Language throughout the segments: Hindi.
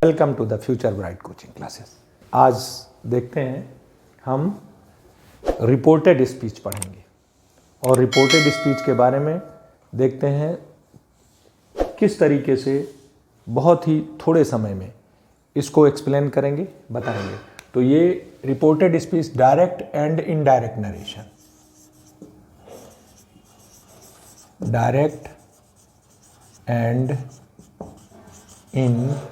Welcome to the future bright coaching classes. आज देखते हैं हम रिपोर्टेड स्पीच पढ़ेंगे और रिपोर्टेड स्पीच के बारे में देखते हैं किस तरीके से बहुत ही थोड़े समय में इसको एक्सप्लेन करेंगे, बताएंगे। तो ये reported speech direct and indirect narration, direct and indirect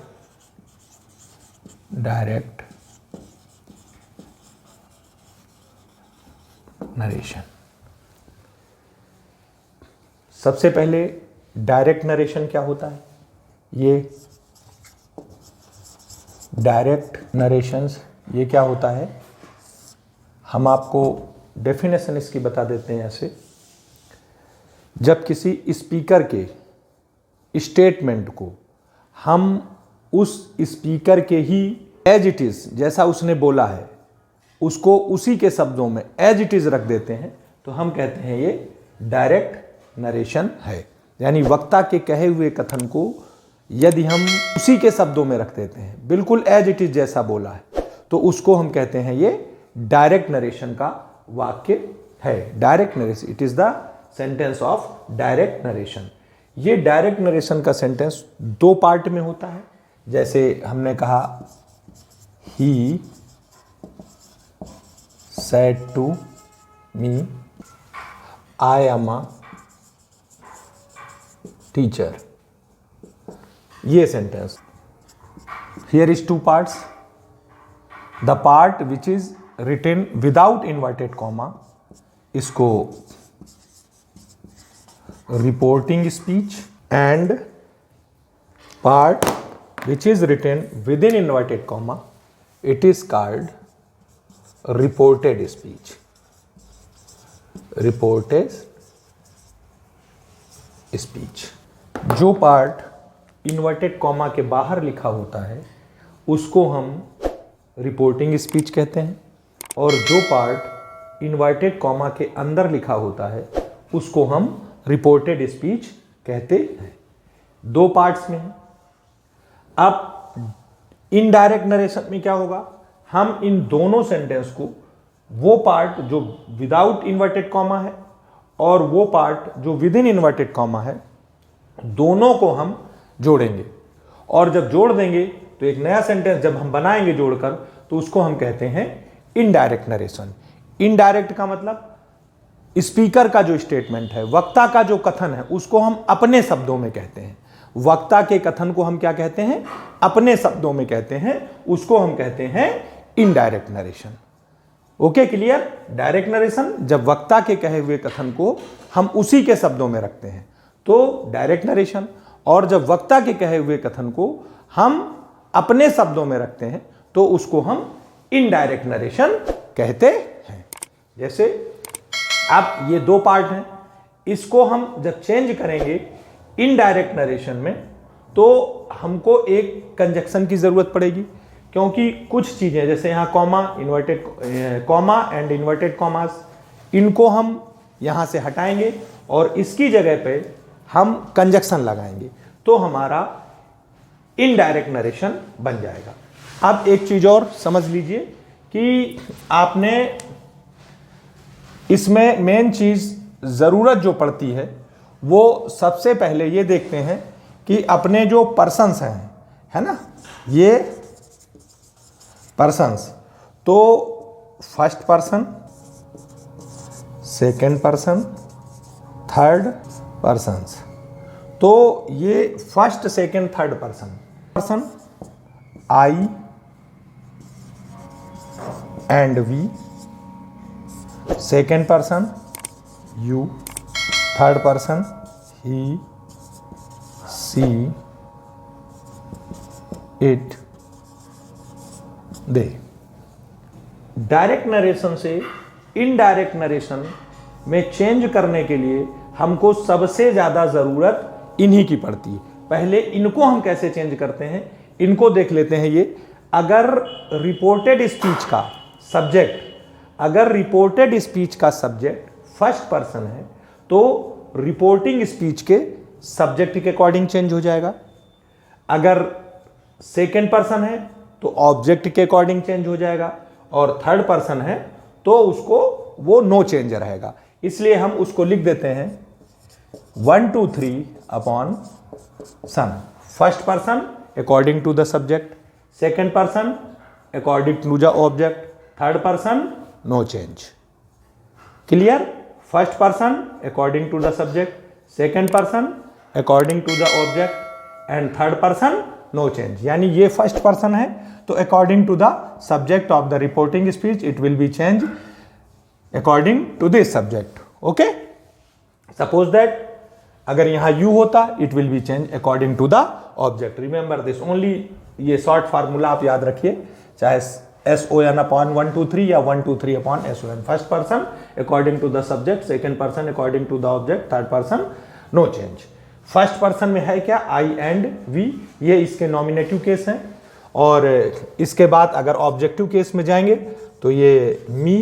narration. सबसे पहले डायरेक्ट नरेशन क्या होता है? ये डायरेक्ट नरेशंस ये क्या होता है, हम आपको डेफिनेशन इसकी बता देते हैं। ऐसे जब किसी स्पीकर के स्टेटमेंट को हम उस स्पीकर के ही एज इट इज, जैसा उसने बोला है, उसको उसी के शब्दों में एज इट इज रख देते हैं, तो हम कहते हैं ये डायरेक्ट नरेशन है। यानी वक्ता के कहे हुए कथन को यदि हम उसी के शब्दों में रख देते हैं, बिल्कुल एज इट इज जैसा बोला है, तो उसको हम कहते हैं ये डायरेक्ट नरेशन का वाक्य है। Direct narration, it is the sentence of direct narration. ये डायरेक्ट नरेशन का सेंटेंस दो पार्ट में होता है। जैसे हमने कहा ही said to me I am a teacher, ये sentence. Here is two parts. The part which is written without inverted comma, इसको reporting speech, and part which is written within inverted comma, it is called reported speech. Reported speech। जो पार्ट इन्वर्टेड कॉमा के बाहर लिखा होता है उसको हम रिपोर्टिंग स्पीच कहते हैं, और जो पार्ट इन्वर्टेड कॉमा के अंदर लिखा होता है उसको हम रिपोर्टेड स्पीच कहते हैं। दो पार्ट्स में है। अब इनडायरेक्ट नरेशन में क्या होगा, हम इन दोनों सेंटेंस को, वो पार्ट जो विदाउट इन्वर्टेड कॉमा है और वो पार्ट जो विद इन इन्वर्टेड कॉमा है, दोनों को हम जोड़ेंगे। और जब जोड़ देंगे तो एक नया सेंटेंस जब हम बनाएंगे जोड़कर, तो उसको हम कहते हैं इनडायरेक्ट नरेशन। इनडायरेक्ट का मतलब स्पीकर का जो स्टेटमेंट है, वक्ता का जो कथन है, उसको हम अपने शब्दों में कहते हैं। वक्ता के कथन को हम क्या कहते हैं? अपने शब्दों में कहते हैं, उसको हम कहते हैं indirect narration. Okay, clear? Direct narration जब वक्ता के कहे हुए कथन को हम उसी के शब्दों में रखते हैं तो डायरेक्ट नरेशन, और जब वक्ता के कहे हुए कथन को हम अपने शब्दों में रखते हैं तो उसको हम इनडायरेक्ट नरेशन कहते हैं। जैसे अब ये दो पार्ट हैं, इसको हम जब चेंज करेंगे इनडायरेक्ट नरेशन में तो हमको एक कंजक्शन की जरूरत पड़ेगी, क्योंकि कुछ चीजें जैसे यहाँ comma, inverted comma and inverted commas, इनको हम यहाँ से हटाएंगे और इसकी जगह पे हम कंजक्शन लगाएंगे, तो हमारा इनडायरेक्ट नरेशन बन जाएगा। अब एक चीज और समझ लीजिए कि आपने इसमें मेन चीज जरूरत जो पड़ती है वो सबसे पहले ये देखते हैं कि अपने जो पर्सन्स हैं, है ना, ये पर्सन्स, तो first person, second person, third persons. तो ये first, second, third person I and we, second person you, third person he, she, it, they. Direct narration से इनडायरेक्ट नरेशन में चेंज करने के लिए हमको सबसे ज्यादा जरूरत इन्हीं की पड़ती है। पहले इनको हम कैसे चेंज करते हैं, इनको देख लेते हैं। ये अगर रिपोर्टेड स्पीच का सब्जेक्ट, अगर रिपोर्टेड स्पीच का सब्जेक्ट फर्स्ट पर्सन है तो रिपोर्टिंग स्पीच के सब्जेक्ट के अकॉर्डिंग चेंज हो जाएगा। अगर सेकेंड पर्सन है तो ऑब्जेक्ट के अकॉर्डिंग चेंज हो जाएगा, और थर्ड पर्सन है तो उसको वो नो चेंज रहेगा। इसलिए हम उसको लिख देते हैं 1 2 3 upon son. First person according to the subject, second person according to the object, third person no change. Clear? First person according to the subject, second person according to the object and third person no change. यानी ये फर्स्ट पर्सन है तो according to the subject of the reporting speech it will be change according to this subject. Okay, suppose that अगर यहां यू होता it will be change according to the object. Remember this only, ये शॉर्ट फार्मूला आप याद रखिए, चाहे SON अपॉन 1 2 3 या 1 2 3 upon SON। First person according to the subject, second person according to the object, third person no change. First person में है क्या? आई एंड वी, ये इसके नॉमिनेटिव केस हैं। और इसके बाद अगर ऑब्जेक्टिव केस में जाएंगे तो ये मी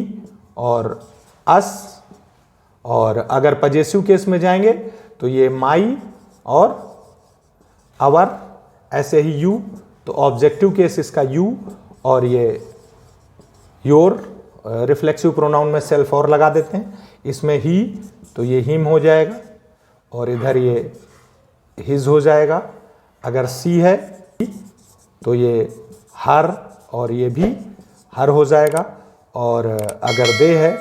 और अस, और अगर पजेसिव केस में जाएंगे तो ये माई और आवर, ऐसे ही यू। तो ऑब्जेक्टिव केस इसका यू और ये योर, रिफ्लेक्सिव प्रोनाउन में सेल्फ और लगा देते हैं। इसमें ही तो ये हिम हो जाएगा और इधर ये हिज हो जाएगा। अगर सी है तो ये हर और ये भी हर हो जाएगा। और अगर दे है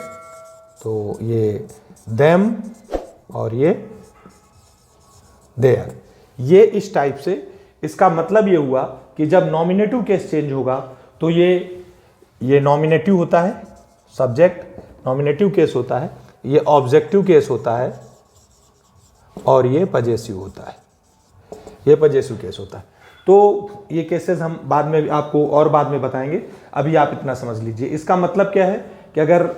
तो ये देम और ये देयर। ये इस टाइप से, इसका मतलब ये हुआ कि जब नॉमिनेटिव केस चेंज होगा तो ये नॉमिनेटिव होता है, सब्जेक्ट नॉमिनेटिव केस होता है, ये ऑब्जेक्टिव केस होता है और ये पजेसिव होता है, ये पजेसिव केस होता है। तो ये केसेस हम बाद में आपको और बाद में बताएंगे, अभी आप इतना समझ लीजिए। इसका मतलब क्या है कि अगर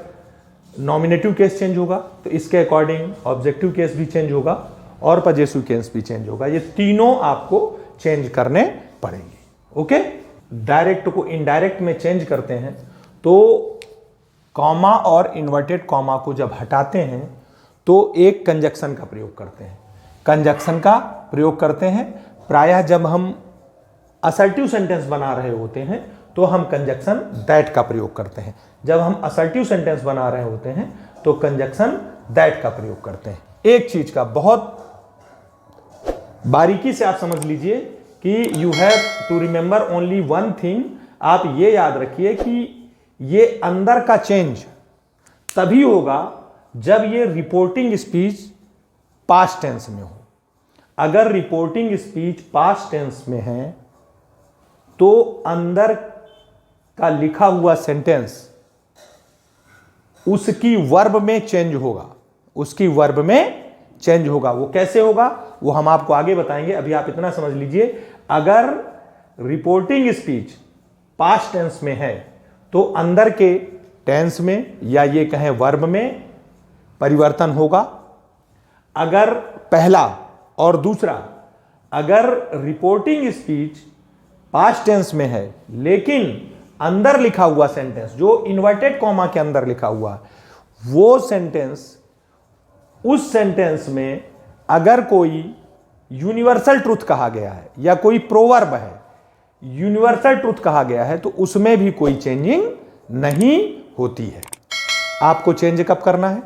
नॉमिनेटिव केस चेंज होगा तो इसके अकॉर्डिंग ऑब्जेक्टिव केस भी चेंज होगा और पजेसिव केस भी चेंज होगा। ये तीनों आपको चेंज करने पड़ेंगे। ओके, डायरेक्ट को इनडायरेक्ट में चेंज करते हैं तो कॉमा और इन्वर्टेड कॉमा को जब हटाते हैं तो एक कंजक्शन का प्रयोग करते हैं। कंजक्शन का प्रयोग करते हैं प्रायः जब हम असर्टिव सेंटेंस बना रहे होते हैं तो हम कंजक्शन दैट का प्रयोग करते हैं। जब हम असर्टिव सेंटेंस बना रहे होते हैं तो कंजक्शन दैट का प्रयोग करते हैं। एक चीज का बहुत बारीकी से आप समझ लीजिए कि you have to remember only one thing. आप ये याद रखिए कि ये अंदर का चेंज तभी होगा जब ये रिपोर्टिंग स्पीच पास्ट टेंस में हो। अगर रिपोर्टिंग स्पीच पास्ट टेंस में है तो अंदर का लिखा हुआ सेंटेंस उसकी वर्ब में चेंज होगा, उसकी वर्ब में चेंज होगा। वो कैसे होगा वो हम आपको आगे बताएंगे, अभी आप इतना समझ लीजिए। अगर रिपोर्टिंग स्पीच पास्ट टेंस में है तो अंदर के टेंस में या ये कहें वर्ब में परिवर्तन होगा। अगर पहला और दूसरा, अगर रिपोर्टिंग स्पीच पास्ट टेंस में है लेकिन अंदर लिखा हुआ सेंटेंस जो इन्वर्टेड कॉमा के अंदर लिखा हुआ है वो सेंटेंस, उस सेंटेंस में अगर कोई यूनिवर्सल ट्रुथ कहा गया है या कोई प्रोवर्ब है यूनिवर्सल ट्रुथ कहा गया है तो उसमें भी कोई चेंजिंग नहीं होती है। आपको चेंज कब करना है?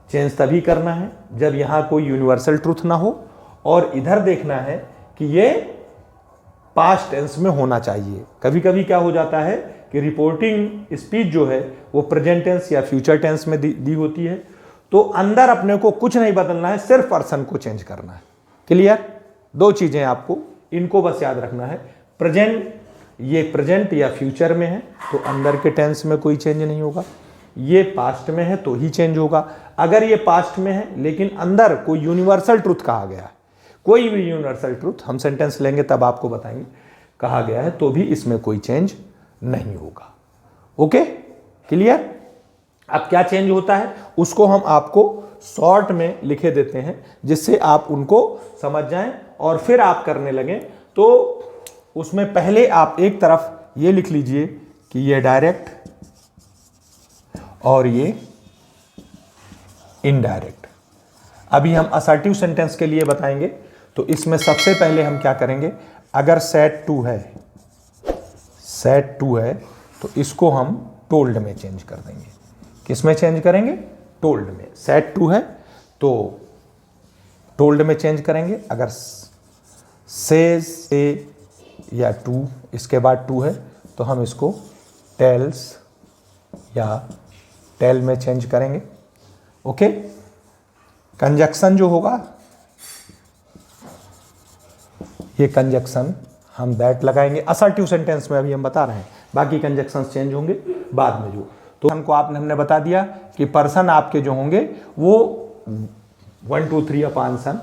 चेंज तभी करना है जब यहां कोई यूनिवर्सल ट्रुथ ना हो और इधर देखना है कि ये पास्ट टेंस में होना चाहिए। कभी कभी क्या हो जाता है कि रिपोर्टिंग स्पीच जो है वो प्रेजेंट टेंस या फ्यूचर टेंस में दी होती है तो अंदर अपने को कुछ नहीं बदलना है, सिर्फ पर्सन को चेंज करना है। क्लियर? दो चीजें आपको इनको बस याद रखना है। प्रेजेंट, ये प्रेजेंट या फ्यूचर में है तो अंदर के टेंस में कोई चेंज नहीं होगा। ये पास्ट में है तो ही चेंज होगा। अगर ये पास्ट में है लेकिन अंदर कोई यूनिवर्सल ट्रुथ कहा गया है, कोई भी यूनिवर्सल ट्रुथ, हम सेंटेंस लेंगे तब आपको बताएंगे, कहा गया है तो भी इसमें कोई चेंज नहीं होगा। Okay, clear? अब क्या चेंज होता है उसको हम आपको शॉर्ट में लिखे देते हैं जिससे आप उनको समझ जाएं और फिर आप करने लगें। तो उसमें पहले आप एक तरफ ये लिख लीजिए कि ये डायरेक्ट और ये इनडायरेक्ट। अभी हम असर्टिव सेंटेंस के लिए बताएंगे तो इसमें सबसे पहले हम क्या करेंगे, अगर सेट टू है, सेट टू है तो इसको हम टोल्ड में चेंज कर देंगे। किस में चेंज करेंगे? टोल्ड में। सेट टू है तो टोल्ड में चेंज करेंगे। अगर सेज से या टू इसके बाद टू है तो हम इसको टेल्स या टेल में चेंज करेंगे। ओके। कंजक्शन जो होगा, ये कंजक्शन हम दैट लगाएंगे। असर्टिव सेंटेंस में अभी हम बता रहे हैं, बाकी कंजक्शंस चेंज होंगे बाद में। जो तो हमको हमने बता दिया कि पर्सन आपके जो होंगे वो 1 2 3 upon son,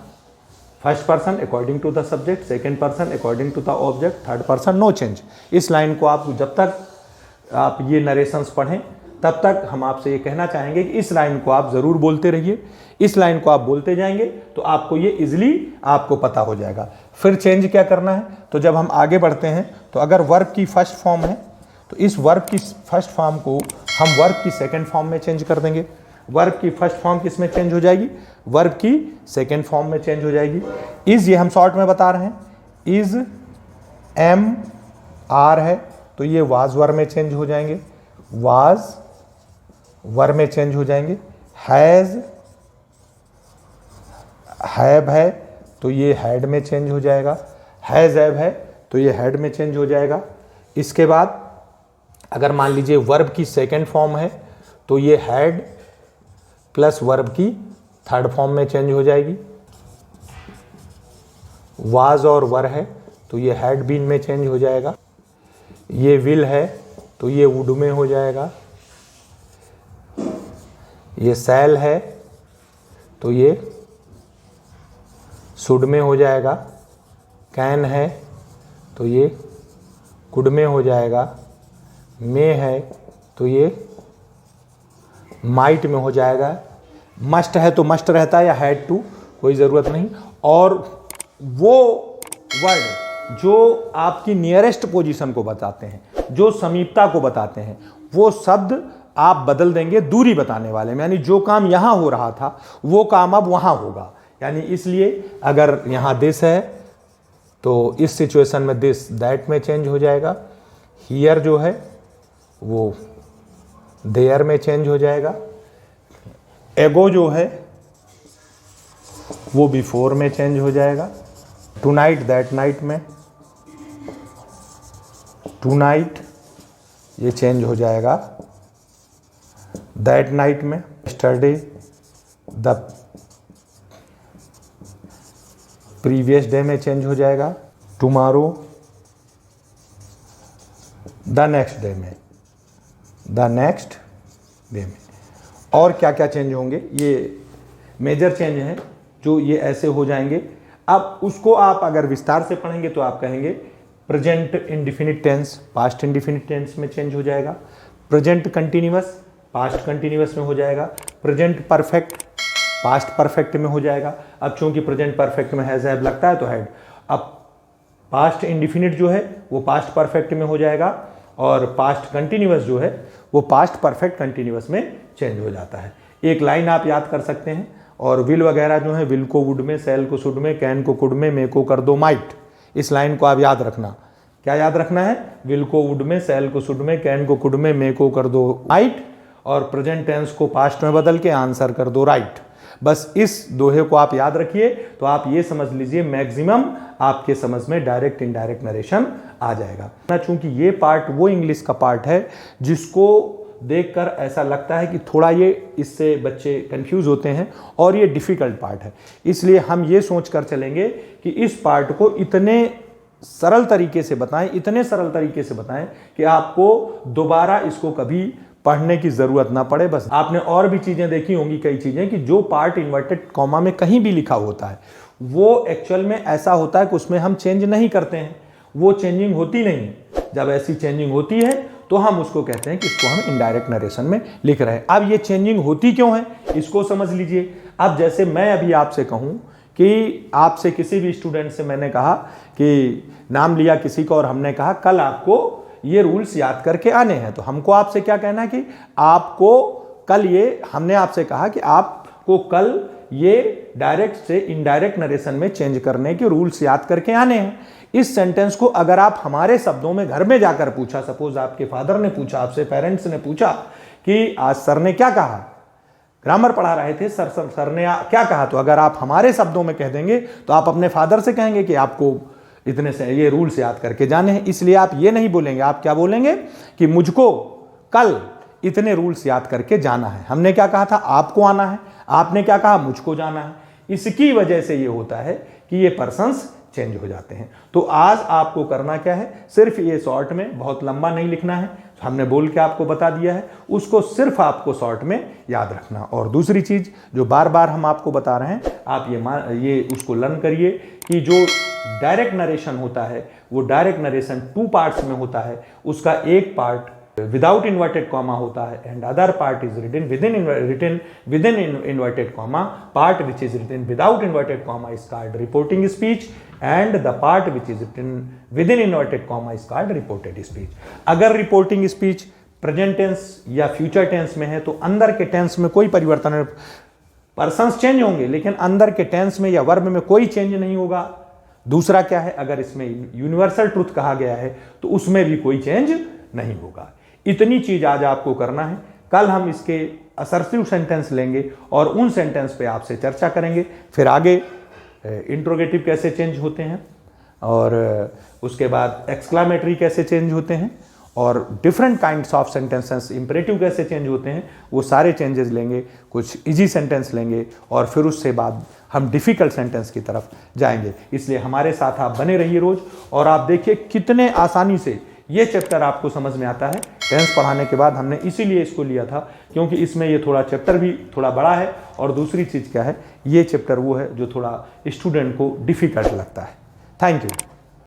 first person according to the subject, second person according to the object, third person no change. इस लाइन को आप जब तक आप ये नरेशंस पढ़ें तब तक हम आपसे ये कहना चाहेंगे कि इस लाइन को आप ज़रूर बोलते रहिए। इस लाइन को आप बोलते जाएंगे तो आपको ये इजीली आपको पता हो जाएगा। फिर चेंज क्या करना है, तो जब हम आगे बढ़ते हैं तो अगर वर्ब की फर्स्ट फॉर्म है तो इस वर्ब की फर्स्ट फॉर्म को हम वर्ब की सेकंड फॉर्म में चेंज कर देंगे। वर्ब की फर्स्ट फॉर्म किस में चेंज हो जाएगी? वर्ब की सेकंड फॉर्म में चेंज हो जाएगी। इज ये हम शॉर्ट में बता रहे हैं, इज एम आर है तो ये वाज वर्ब में चेंज हो जाएंगे, वाज वर्ब में चेंज हो जाएंगे। हैज़ हैव है तो ये हैड में चेंज हो जाएगा, हैज़ हैव है तो ये हैड में चेंज हो जाएगा। इसके बाद अगर मान लीजिए वर्ब की सेकंड फॉर्म है तो ये हैड प्लस वर्ब की थर्ड फॉर्म में चेंज हो जाएगी। वाज और वर है तो ये हैड बीन में चेंज हो जाएगा। ये विल है तो ये वुड में हो जाएगा। ये सैल है तो ये शुड में हो जाएगा। कैन है तो ये कुड में हो जाएगा। मे है तो ये माइट में हो जाएगा। मस्ट है तो मस्ट रहता है या हैड टू, कोई ज़रूरत नहीं। और वो वर्ड जो आपकी नियरेस्ट पोजीशन को बताते हैं, जो समीपता को बताते हैं, वो शब्द आप बदल देंगे दूरी बताने वाले में। यानी जो काम यहाँ हो रहा था वो काम अब वहाँ होगा। यानी इसलिए अगर यहाँ दिस है तो इस सिचुएशन में दिस दैट में चेंज हो जाएगा। हियर जो है वो देयर में चेंज हो जाएगा। एगो जो है वो बिफोर में चेंज हो जाएगा। टू नाइट दैट नाइट में, टू नाइट ये चेंज हो जाएगा दैट नाइट में। यस्टरडे द प्रीवियस डे में चेंज हो जाएगा। टुमारो द नेक्स्ट डे में, द नेक्स्ट डे में। और क्या क्या चेंज होंगे, ये मेजर चेंज हैं जो ये ऐसे हो जाएंगे। अब उसको आप अगर विस्तार से पढ़ेंगे तो आप कहेंगे present indefinite tense past indefinite tense में चेंज हो जाएगा। प्रेजेंट कंटिन्यूअस पास्ट कंटिन्यूअस में हो जाएगा। प्रेजेंट परफेक्ट पास्ट परफेक्ट में हो जाएगा। अब चूंकि प्रेजेंट परफेक्ट में हैज हैव लगता है तो हैड। अब पास्ट इंडिफिनिट जो है वो पास्ट परफेक्ट में हो जाएगा और पास्ट कंटिन्यूअस जो है वो पास्ट परफेक्ट कंटिन्यूअस में चेंज हो जाता है। एक लाइन आप याद कर सकते हैं। और विल वगैरह जो है, विल को वुड में, सेल को शुड में, कैन को कुड में, मे को कर दो माइट। इस लाइन को आप याद रखना। क्या याद रखना है? विल को वुड में, सेल को शुड में, कैन को कुड में, मे को कर दो माइट और प्रेजेंट टेंस को पास्ट में बदल के आंसर कर दो राइट। बस इस दोहे को आप याद रखिए तो आप ये समझ लीजिए मैक्सिमम आपके समझ में डायरेक्ट इनडायरेक्ट नरेशन आ जाएगा। चूंकि ये पार्ट वो इंग्लिश का पार्ट है जिसको देखकर ऐसा लगता है कि थोड़ा ये इससे बच्चे कंफ्यूज होते हैं और ये डिफ़िकल्ट पार्ट है, इसलिए हम ये सोच कर चलेंगे कि इस पार्ट को इतने सरल तरीके से बताएं, इतने सरल तरीके से बताएं कि आपको दोबारा इसको कभी पढ़ने की ज़रूरत ना पड़े। बस आपने और भी चीज़ें देखी होंगी, कई चीज़ें, कि जो पार्ट इन्वर्टेड कॉमा में कहीं भी लिखा होता है वो एक्चुअल में ऐसा होता है कि उसमें हम चेंज नहीं करते हैं, वो चेंजिंग होती नहीं है। जब ऐसी चेंजिंग होती है तो हम उसको कहते हैं कि इसको हम इनडायरेक्ट नरेशन में लिख रहे हैं। अब ये चेंजिंग होती क्यों है इसको समझ लीजिए। अब जैसे मैं अभी आपसे कहूँ कि आपसे किसी भी स्टूडेंट से मैंने कहा कि नाम लिया किसी का और हमने कहा कल आपको ये रूल्स याद करके आने हैं, तो हमको आपसे क्या कहना है कि आपको कल ये, हमने आपसे कहा कि आपको कल ये डायरेक्ट से इनडायरेक्ट नरेशन में चेंज करने के रूल्स याद करके आने हैं। इस सेंटेंस को अगर आप हमारे शब्दों में घर में जाकर पूछा, सपोज आपके फादर ने पूछा, आपसे पेरेंट्स ने पूछा कि आज सर ने क्या कहा, ग्रामर पढ़ा रहे थे, सर ने क्या कहा, तो अगर आप हमारे शब्दों में कह देंगे तो आप अपने फादर से कहेंगे कि आपको इतने से ये रूल्स याद करके जाने हैं। इसलिए आप ये नहीं बोलेंगे, आप क्या बोलेंगे कि मुझको कल इतने रूल्स याद करके जाना है। हमने क्या कहा था, आपको आना है, आपने क्या कहा, मुझको जाना है। इसकी वजह से ये होता है कि ये पर्सन्स चेंज हो जाते हैं। तो आज आपको करना क्या है, सिर्फ ये शॉर्ट में, बहुत लंबा नहीं लिखना है, हमने बोल के आपको बता दिया है, उसको सिर्फ आपको शॉर्ट में याद रखना। और दूसरी चीज जो बार बार हम आपको बता रहे हैं, आप ये उसको लर्न करिए कि जो डायरेक्ट नरेशन होता है वो डायरेक्ट नरेशन 2 पार्ट्स में होता है। उसका एक पार्ट विदाउट इन्वर्टेड कॉमा होता है and other part is written within inverted comma. Part which is written without inverted comma is called reporting speech and the part which is written within inverted comma is called reported speech. अगर रिपोर्टिंग स्पीच प्रेजेंट टेंस या फ्यूचर टेंस में है तो अंदर के टेंस में कोई परिवर्तन नहीं, पर्सन्स चेंज होंगे लेकिन अंदर के टेंस में या वर्ब में कोई चेंज नहीं होगा। दूसरा क्या है, अगर इसमें यूनिवर्सल ट्रुथ कहा गया है तो उसमें भी कोई चेंज नहीं होगा। इतनी चीज आज आपको करना है। कल हम इसके असर्टिव सेंटेंस लेंगे और उन सेंटेंस पे आपसे चर्चा करेंगे। फिर आगे इंट्रोगेटिव कैसे चेंज होते हैं और उसके बाद एक्सक्लामेटरी कैसे चेंज होते हैं और different kinds of sentences imperative कैसे चेंज होते हैं, वो सारे चेंजेस लेंगे। कुछ इजी सेंटेंस लेंगे और फिर उससे बाद हम डिफिकल्ट सेंटेंस की तरफ जाएंगे। इसलिए हमारे साथ आप बने रहिए रोज, और आप देखिए कितने आसानी से ये चैप्टर आपको समझ में आता है। टेंस पढ़ाने के बाद हमने इसीलिए इसको लिया था क्योंकि इसमें ये थोड़ा चैप्टर भी थोड़ा बड़ा है, और दूसरी चीज़ क्या है, ये चैप्टर वो है जो थोड़ा स्टूडेंट को डिफिकल्ट लगता है। Thank you.